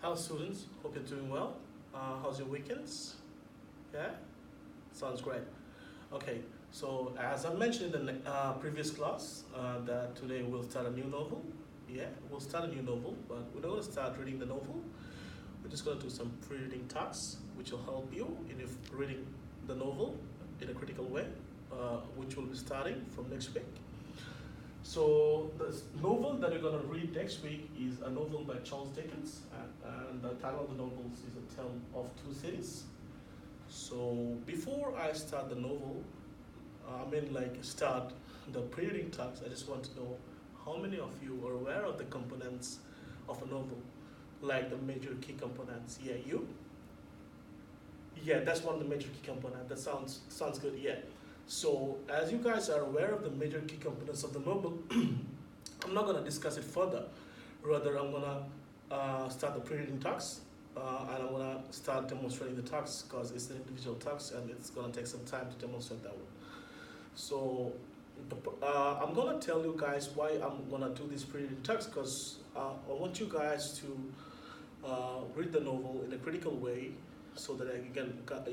Hello students, hope you're doing well. How's your weekends? Yeah? Sounds great. Okay, so as I mentioned in the previous class, that today we'll start a new novel. Yeah, we'll start a new novel, but we're not going to start reading the novel. We're just going to do some pre-reading tasks, which will help you in reading the novel in a critical way, which will be starting from next week. So the novel that we're going to read next week is a novel by Charles Dickens, and the title of the novel is A Tale of Two Cities. So before I start the novel, start the pre-reading task, I just want to know how many of you are aware of the components of a novel, like the major key components. Yeah, you? Yeah, that's one of the major key components. That sounds good. Yeah. So as you guys are aware of the major key components of the novel, I'm not gonna discuss it further. Rather, I'm gonna start the pre-reading task, and I'm gonna start demonstrating the task because it's an individual task and it's gonna take some time to demonstrate that one. So I'm gonna tell you guys why I'm gonna do this pre-reading task because I want you guys to read the novel in a critical way so that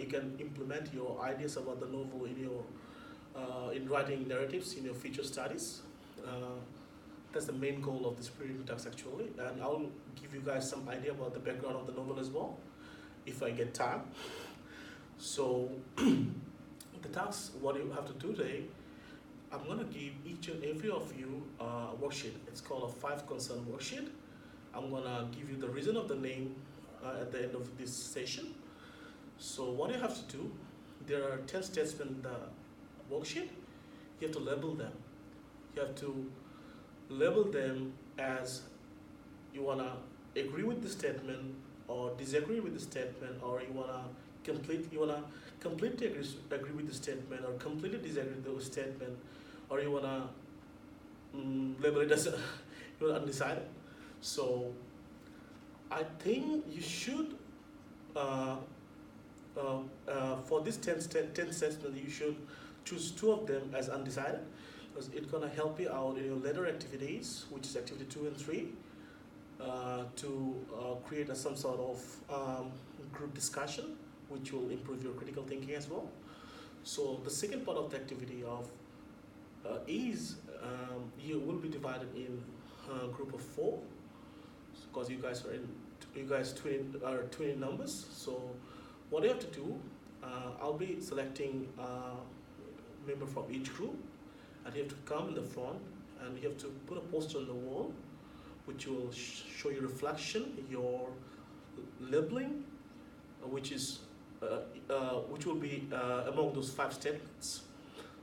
you can implement your ideas about the novel in your in writing narratives in your future studies. Uh, that's the main goal of this pre-reading task actually, and I'll give you guys some idea about the background of the novel as well, if I get time. So the task, what you have to do today, I'm gonna give each and every of you a worksheet. It's called a five concern worksheet. I'm gonna give you the reason of the name at the end of this session. So what you have to do, there are 10 steps in the worksheet. You have to label them. You have to label them as you wanna agree with the statement or disagree with the statement, or you wanna completely agree with the statement or completely disagree with the statement, or you wanna label it as you're undecided. So I think you should uh, for this 10 statement, you should choose two of them as undecided because it's gonna help you out in your later activities, which is activity 2 and 3, to create some sort of group discussion, which will improve your critical thinking as well. So the second part of the activity of is you will be divided in a group of 4 because you guys twin numbers. So what you have to do, I'll be selecting a member from each group, and you have to come in the front, and you have to put a poster on the wall, which will show your reflection, your labeling, which will be among those 5 statements.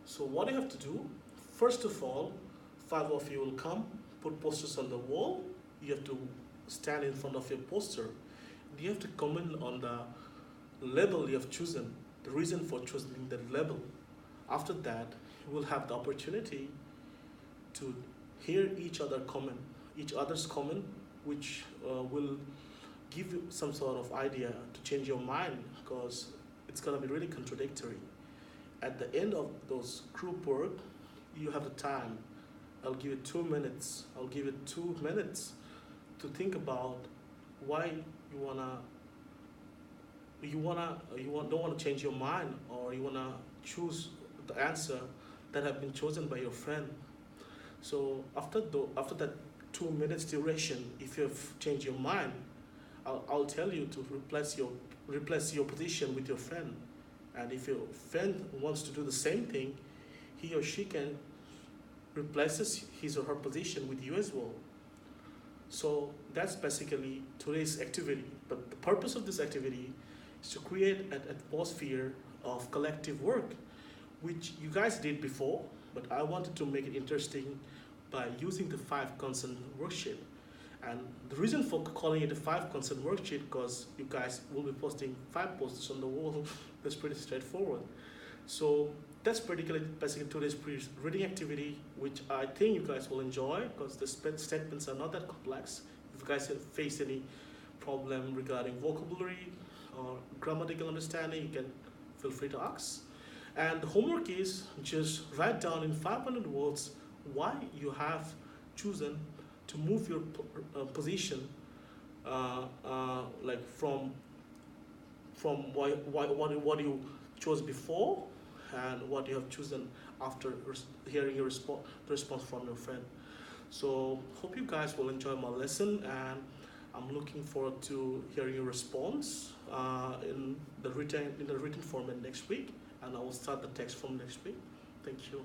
So what you have to do, first of all, 5 of you will come, put posters on the wall. You have to stand in front of your poster. You have to comment on the label you have chosen, the reason for choosing that label. After that, you will have the opportunity to hear each other's comment, which will give you some sort of idea to change your mind because it's gonna be really contradictory. At the end of those group work, you have the time. I'll give you 2 minutes. I'll give you 2 minutes to think about why don't want to change your mind, or you wanna choose the answer that have been chosen by your friend. So after that 2 minutes duration, if you have changed your mind, I'll tell you to replace your position with your friend. And if your friend wants to do the same thing, he or she can replaces his or her position with you as well. So that's basically today's activity. But the purpose of this activity is to create an atmosphere of collective work, which you guys did before, but I wanted to make it interesting by using the 5 concern worksheet. And the reason for calling it a 5 concern worksheet, because you guys will be posting 5 posters on the wall. That's pretty straightforward. So that's basically today's reading activity, which I think you guys will enjoy because the statements are not that complex. If you guys have faced any problem regarding vocabulary or grammatical understanding, you can feel free to ask. And the homework is just write down in 500 words why you have chosen to move your position like from what you chose before and what you have chosen after hearing the response from your friend. So hope you guys will enjoy my lesson, and I'm looking forward to hearing your response in the written format next week, and I will start the text from next week. Thank you.